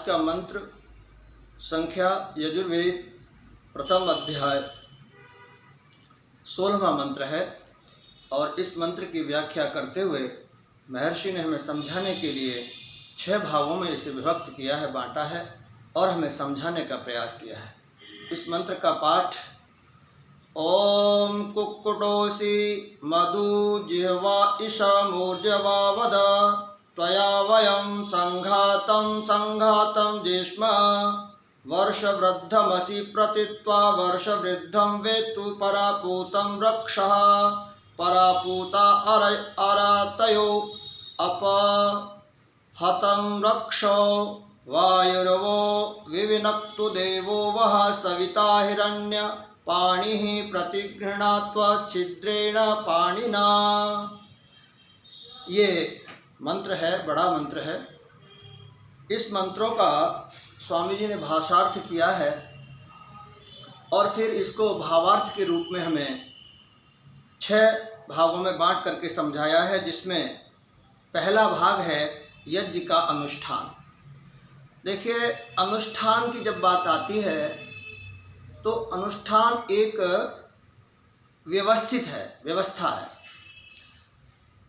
आज का मंत्र संख्या यजुर्वेद प्रथम अध्याय 16वां मंत्र है और इस मंत्र की व्याख्या करते हुए महर्षि ने हमें समझाने के लिए 6 भागों में इसे विभक्त किया है, बांटा है और हमें समझाने का प्रयास किया है। इस मंत्र का पाठ ओम कुक्कुटोसी मधु जिह्वा ईशा मूर्जवा वद त्वया वयं संघातं जिष्म वर्षवृद्धमसि प्रतित्वा वर्षवृद्धं वेत्तु परापूतं रक्षः परापूता अरातयो अपहतं रक्षो वायुर्वो विविनक्तु देवो वः सविता हिरण्य पाणिः प्रतिगृह्णात्वा छिद्रेण पाणिना। ये मंत्र है, बड़ा मंत्र है। इस मंत्रों का स्वामी जी ने भाषार्थ किया है और फिर इसको भावार्थ के रूप में हमें 6 भागों में बांट करके समझाया है, जिसमें पहला भाग है यज्ञ का अनुष्ठान। देखिए, अनुष्ठान की जब बात आती है तो अनुष्ठान एक व्यवस्थित है, व्यवस्था है।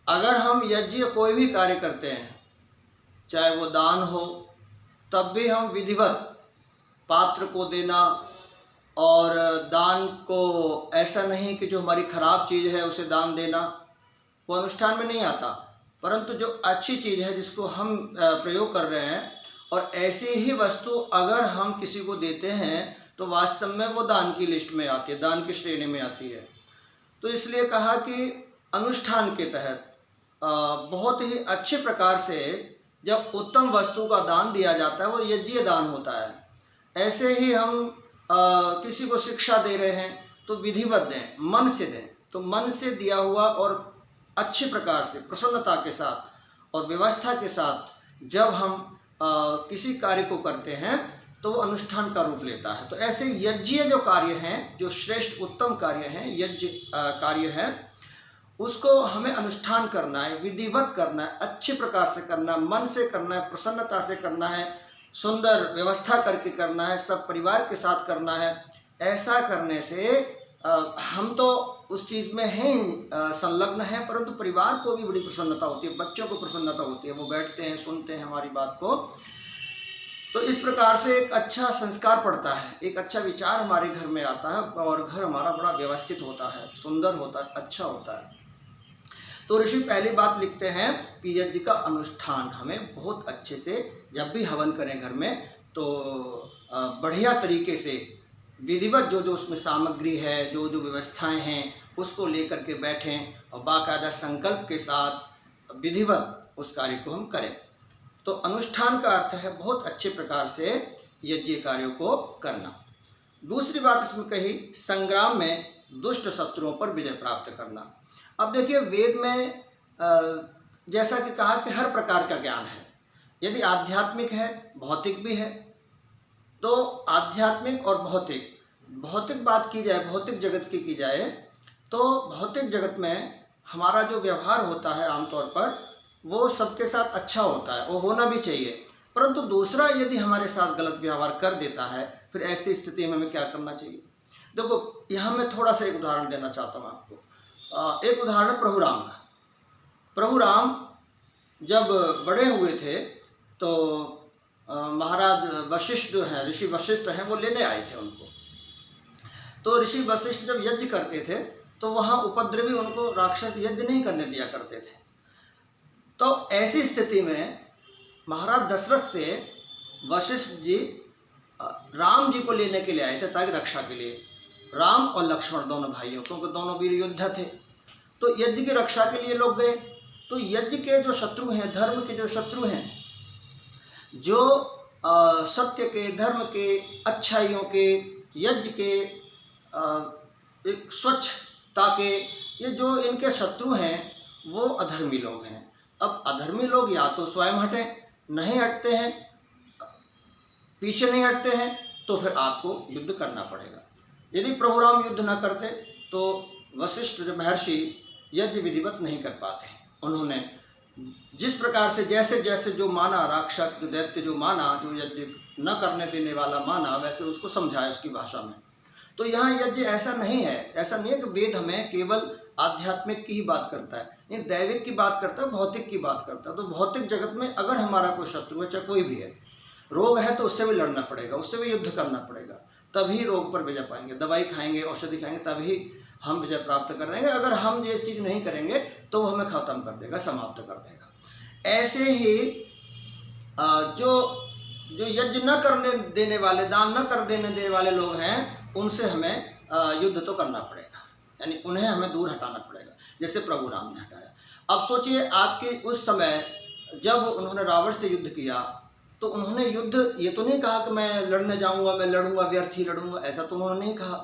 अगर हम यज्ञ कोई भी कार्य करते हैं, चाहे वो दान हो, तब भी हम विधिवत पात्र को देना, और दान को ऐसा नहीं कि जो हमारी खराब चीज़ है उसे दान देना, वो अनुष्ठान में नहीं आता। परंतु जो अच्छी चीज़ है जिसको हम प्रयोग कर रहे हैं, और ऐसी ही वस्तु अगर हम किसी को देते हैं तो वास्तव में वो दान की लिस्ट में आती है, दान की श्रेणी में आती है। तो इसलिए कहा कि अनुष्ठान के तहत बहुत ही अच्छे प्रकार से जब उत्तम वस्तु का दान दिया जाता है, वो यज्ञ दान होता है। ऐसे ही हम किसी को शिक्षा दे रहे हैं तो विधिवत दें, मन से दें। तो मन से दिया हुआ और अच्छे प्रकार से प्रसन्नता के साथ और व्यवस्था के साथ जब हम किसी कार्य को करते हैं तो वो अनुष्ठान का रूप लेता है। तो ऐसे यज्ञीय जो कार्य हैं, जो श्रेष्ठ उत्तम कार्य हैं, यज्ञ कार्य हैं, उसको हमें अनुष्ठान करना है, विधिवत करना है, अच्छे प्रकार से करना है, मन से करना है, प्रसन्नता से करना है, सुंदर व्यवस्था करके करना है, सब परिवार के साथ करना है। ऐसा करने से हम तो उस चीज़ में हैं, संलग्न हैं, परंतु परिवार को भी बड़ी प्रसन्नता होती है, बच्चों को प्रसन्नता होती है, वो बैठते हैं, सुनते हैं हमारी बात को। तो इस प्रकार से एक अच्छा संस्कार पड़ता है, एक अच्छा विचार हमारे घर में आता है और घर हमारा बड़ा व्यवस्थित होता है, सुंदर होता है, अच्छा होता है। तो ऋषि पहली बात लिखते हैं कि यज्ञ का अनुष्ठान हमें बहुत अच्छे से, जब भी हवन करें घर में, तो बढ़िया तरीके से विधिवत जो जो उसमें सामग्री है, जो जो व्यवस्थाएं हैं, उसको लेकर के बैठें और बाकायदा संकल्प के साथ विधिवत उस कार्य को हम करें। तो अनुष्ठान का अर्थ है बहुत अच्छे प्रकार से यज्ञ कार्यों को करना। दूसरी बात इसमें कही, संग्राम में दुष्ट शत्रुओं पर विजय प्राप्त करना। अब देखिए, वेद में जैसा कि कहा कि हर प्रकार का ज्ञान है। यदि आध्यात्मिक है, भौतिक भी है, तो आध्यात्मिक और भौतिक बात की जाए, भौतिक जगत की जाए, तो भौतिक जगत में हमारा जो व्यवहार होता है आमतौर पर वो सबके साथ अच्छा होता है, वो होना भी चाहिए। परंतु दूसरा यदि हमारे साथ गलत व्यवहार कर देता है, फिर ऐसी स्थिति में हमें क्या करना चाहिए? देखो, यहाँ मैं थोड़ा सा एक उदाहरण देना चाहता हूँ आपको। एक उदाहरण प्रभु राम का। प्रभु राम जब बड़े हुए थे तो महाराज वशिष्ठ जो हैं, ऋषि वशिष्ठ हैं, वो लेने आए थे उनको। तो ऋषि वशिष्ठ जब यज्ञ करते थे तो वहाँ उपद्रवी उनको राक्षस यज्ञ नहीं करने दिया करते थे। तो ऐसी स्थिति में महाराज दशरथ से वशिष्ठ जी राम जी को लेने के लिए आए थे, ताकि रक्षा के लिए, राम और लक्ष्मण दोनों भाइयों, क्योंकि दोनों वीर योद्धा थे। तो यज्ञ की रक्षा के लिए लोग गए। तो यज्ञ के जो शत्रु हैं, धर्म के जो शत्रु हैं, जो सत्य के, धर्म के, अच्छाइयों के, यज्ञ के, एक स्वच्छता के, ये जो इनके शत्रु हैं वो अधर्मी लोग हैं। अब अधर्मी लोग या तो स्वयं हटें, नहीं हटते हैं, पीछे नहीं हटते हैं, तो फिर आपको युद्ध करना पड़ेगा। यदि प्रभु राम युद्ध न करते तो वशिष्ठ महर्षि यज्ञ विधिवत नहीं कर पाते। उन्होंने जिस प्रकार से जैसे जैसे जो माना, राक्षस जो दैत्य जो माना, जो यज्ञ न करने देने वाला माना, वैसे उसको समझाया उसकी भाषा में। तो यहाँ यज्ञ ऐसा नहीं है, ऐसा नहीं है कि वेद हमें केवल आध्यात्मिक की ही बात करता है, ये दैविक की बात करता है, भौतिक की बात करता है। तो भौतिक जगत में अगर हमारा कोई शत्रु है, चाहे कोई भी है, रोग है तो उससे भी लड़ना पड़ेगा, उससे भी युद्ध करना पड़ेगा, तभी रोग पर विजय पाएंगे। दवाई खाएंगे, औषधि खाएंगे, तभी हम विजय प्राप्त कर रहेंगे। अगर हम ये चीज़ नहीं करेंगे तो वो हमें ख़त्म कर देगा, समाप्त कर देगा। ऐसे ही जो यज्ञ न करने देने वाले, दान न कर देने वाले लोग हैं, उनसे हमें युद्ध तो करना पड़ेगा, यानी उन्हें हमें दूर हटाना पड़ेगा, जैसे प्रभु राम ने हटाया। अब सोचिए, आपके उस समय जब उन्होंने रावण से युद्ध किया तो उन्होंने युद्ध ये तो नहीं कहा कि मैं लड़ने जाऊंगा, मैं लड़ूंगा, व्यर्थ ही लड़ूंगा, ऐसा तो उन्होंने नहीं कहा।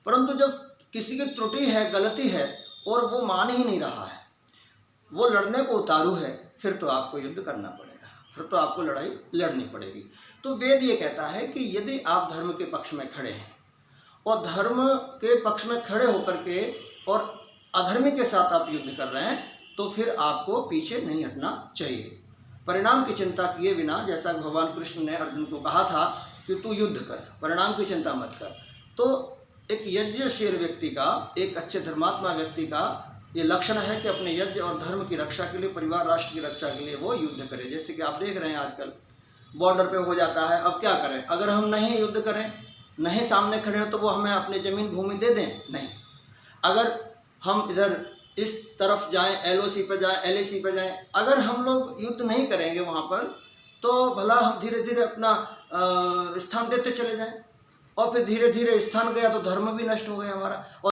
परंतु जब किसी की त्रुटि है, गलती है और वो मान ही नहीं रहा है, वो लड़ने को उतारू है, फिर तो आपको युद्ध करना पड़ेगा, फिर तो आपको लड़ाई लड़नी पड़ेगी। तो वेद ये कहता है कि यदि आप धर्म के पक्ष में खड़े हैं और धर्म के पक्ष में खड़े होकर के और अधर्मी के साथ आप युद्ध कर रहे हैं, तो फिर आपको पीछे नहीं हटना चाहिए। परिणाम की चिंता किए बिना, जैसा भगवान कृष्ण ने अर्जुन को कहा था कि तू युद्ध कर, परिणाम की चिंता मत कर। तो एक यज्ञशील व्यक्ति का, एक अच्छे धर्मात्मा व्यक्ति का ये लक्षण है कि अपने यज्ञ और धर्म की रक्षा के लिए, परिवार राष्ट्र की रक्षा के लिए वो युद्ध करे। जैसे कि आप देख रहे हैं आजकल बॉर्डर पे हो जाता है, अब क्या करें, अगर हम नहीं युद्ध करें, नहीं सामने खड़े हो, तो वो हमें अपनी ज़मीन भूमि दे दें? नहीं। अगर हम इधर इस तरफ जाएं, एलओसी पर जाएं, एलएसी पर जाएं, अगर हम लोग युद्ध नहीं करेंगे वहाँ पर, तो भला हम धीरे धीरे अपना स्थान देते चले जाएं, और फिर धीरे धीरे स्थान गया तो धर्म भी नष्ट हो गया हमारा। और